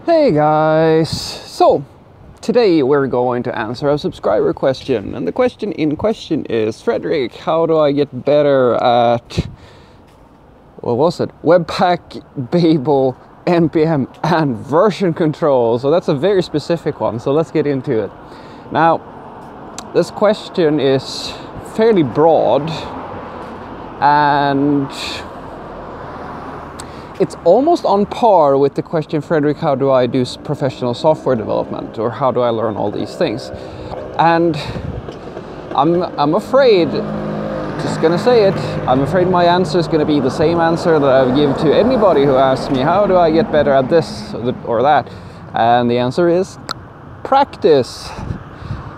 Hey guys! So, today we're going to answer a subscriber question. And the question in question is, Frederick, how do I get better at, what was it? Webpack, Babel, NPM, and version control. So that's a very specific one, so let's get into it. Now, this question is fairly broad, and it's almost on par with the question, Frederick, how do I do professional software development, or how do I learn all these things? And I'm afraid, just gonna say it, I'm afraid my answer is gonna be the same answer that I would give to anybody who asks me, how do I get better at this or that? And the answer is practice.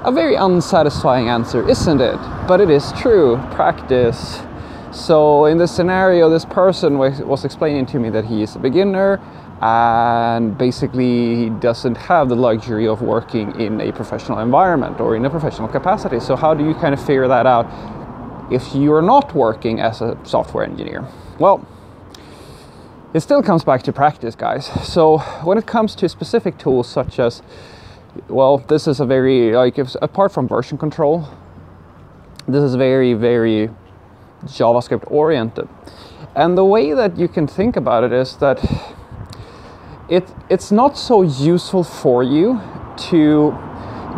A very unsatisfying answer, isn't it? But it is true, practice. So in this scenario, this person was explaining to me that he is a beginner and basically he doesn't have the luxury of working in a professional environment or in a professional capacity. So how do you kind of figure that out if you're not working as a software engineer? Well, it still comes back to practice, guys. So when it comes to specific tools such as, well, this is a very, apart from version control, this is very, very JavaScript oriented. And the way that you can think about it is that it's not so useful for you to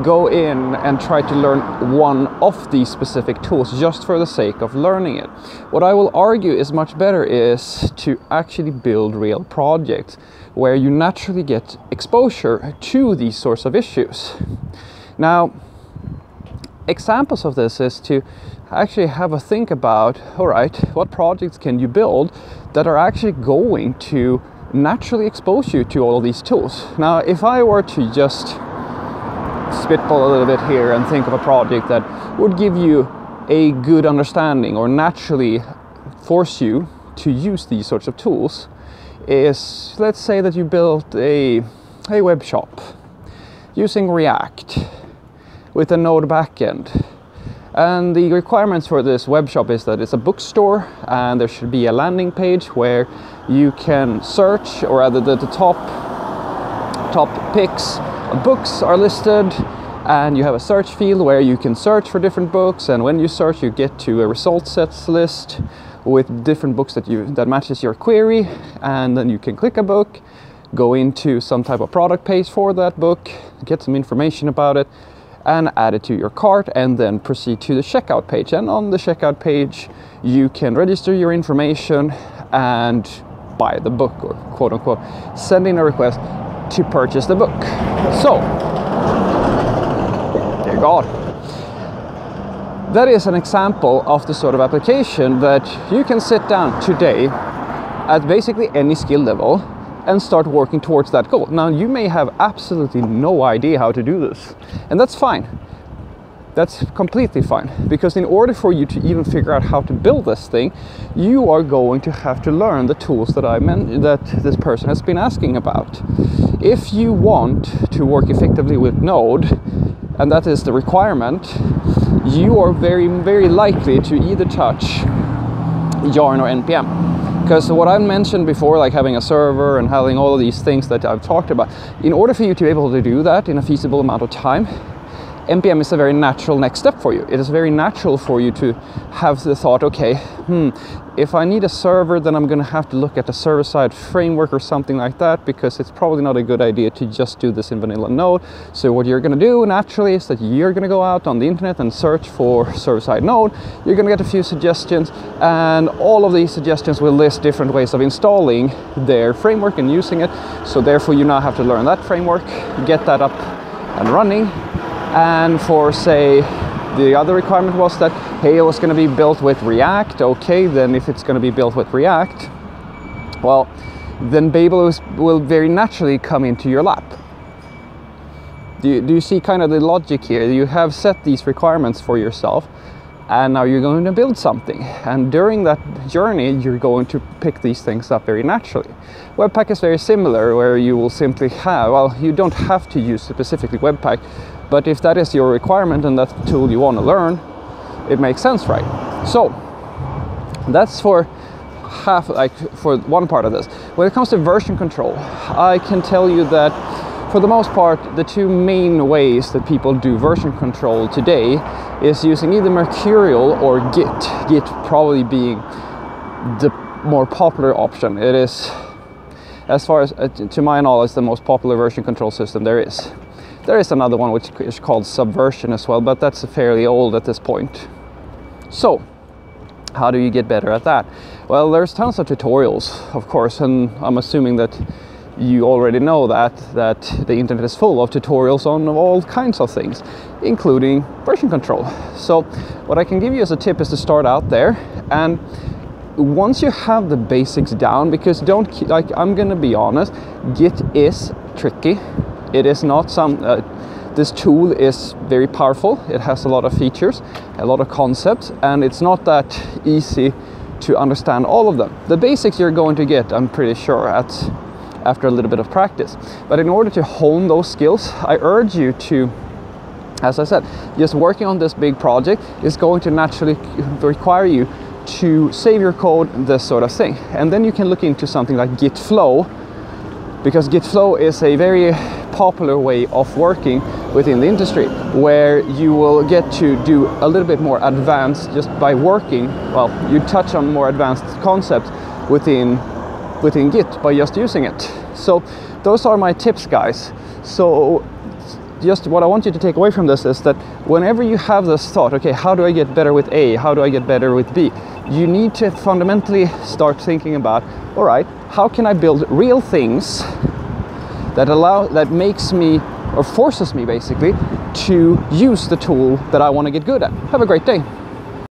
go in and try to learn one of these specific tools just for the sake of learning it. What I will argue is much better is to actually build real projects where you naturally get exposure to these sorts of issues. Now, examples of this is to actually have a think about, all right, what projects can you build that are actually going to naturally expose you to all of these tools? Now, if I were to just spitball a little bit here and think of a project that would give you a good understanding or naturally force you to use these sorts of tools, is, let's say that you built a web shop using React with a Node backend. And the requirements for this web shop is that it's a bookstore and there should be a landing page where you can search, or rather the top picks of books are listed, and you have a search field where you can search for different books, and when you search you get to a result sets list with different books that matches your query, and then you can click a book, go into some type of product page for that book, get some information about it, and add it to your cart, and then proceed to the checkout page. And on the checkout page you can register your information and buy the book, or quote unquote send in a request to purchase the book. So, dear God, that is an example of the sort of application that you can sit down today at basically any skill level and start working towards that goal. Now, you may have absolutely no idea how to do this, and that's fine. That's completely fine, because in order for you to even figure out how to build this thing, you are going to have to learn the tools that that this person has been asking about. If you want to work effectively with Node, and that is the requirement, you are very, very likely to either touch Yarn or NPM. Because what I mentioned before, like having a server and having all of these things that I've talked about, in order for you to be able to do that in a feasible amount of time, NPM is a very natural next step for you. It is very natural for you to have the thought, okay, if I need a server, then I'm going to have to look at a server-side framework or something like that, because it's probably not a good idea to just do this in vanilla Node. So what you're going to do naturally is that you're going to go out on the internet and search for server-side Node. You're going to get a few suggestions, and all of these suggestions will list different ways of installing their framework and using it. So therefore you now have to learn that framework, get that up and running. And for, say, the other requirement was that, hey, it was going to be built with React. Okay, then if it's going to be built with React, well, then Babel will very naturally come into your lap. Do you see kind of the logic here? You have set these requirements for yourself, and now you're going to build something. And during that journey, you're going to pick these things up very naturally. Webpack is very similar, where you will simply have, well, you don't have to use specifically Webpack, but if that is your requirement and that's the tool you want to learn, it makes sense, right? So that's for for one part of this. When it comes to version control, I can tell you that for the most part, the two main ways that people do version control today is using either Mercurial or Git. Git probably being the more popular option. It is, as far as to my knowledge, the most popular version control system there is. There is another one which is called Subversion as well, but that's fairly old at this point. So, how do you get better at that? Well, there's tons of tutorials, of course, and I'm assuming that you already know that the internet is full of tutorials on all kinds of things, including version control. So what I can give you as a tip is to start out there, and once you have the basics down, because I'm gonna be honest, Git is tricky. It is not this tool is very powerful. It has a lot of features, a lot of concepts, and it's not that easy to understand all of them. The basics you're going to get, I'm pretty sure, after a little bit of practice. But in order to hone those skills, I urge you to, as I said, just working on this big project is going to naturally require you to save your code, this sort of thing. And then you can look into something like Git Flow, because Git Flow is a very popular way of working within the industry, where you will get to do a little bit more advanced just by working. Well, you touch on more advanced concepts within Git by just using it. So those are my tips, guys. So just what I want you to take away from this is that whenever you have this thought, okay, how do I get better with A? How do I get better with B? You need to fundamentally start thinking about, all right, how can I build real things that makes me, or forces me basically, to use the tool that I want to get good at. Have a great day.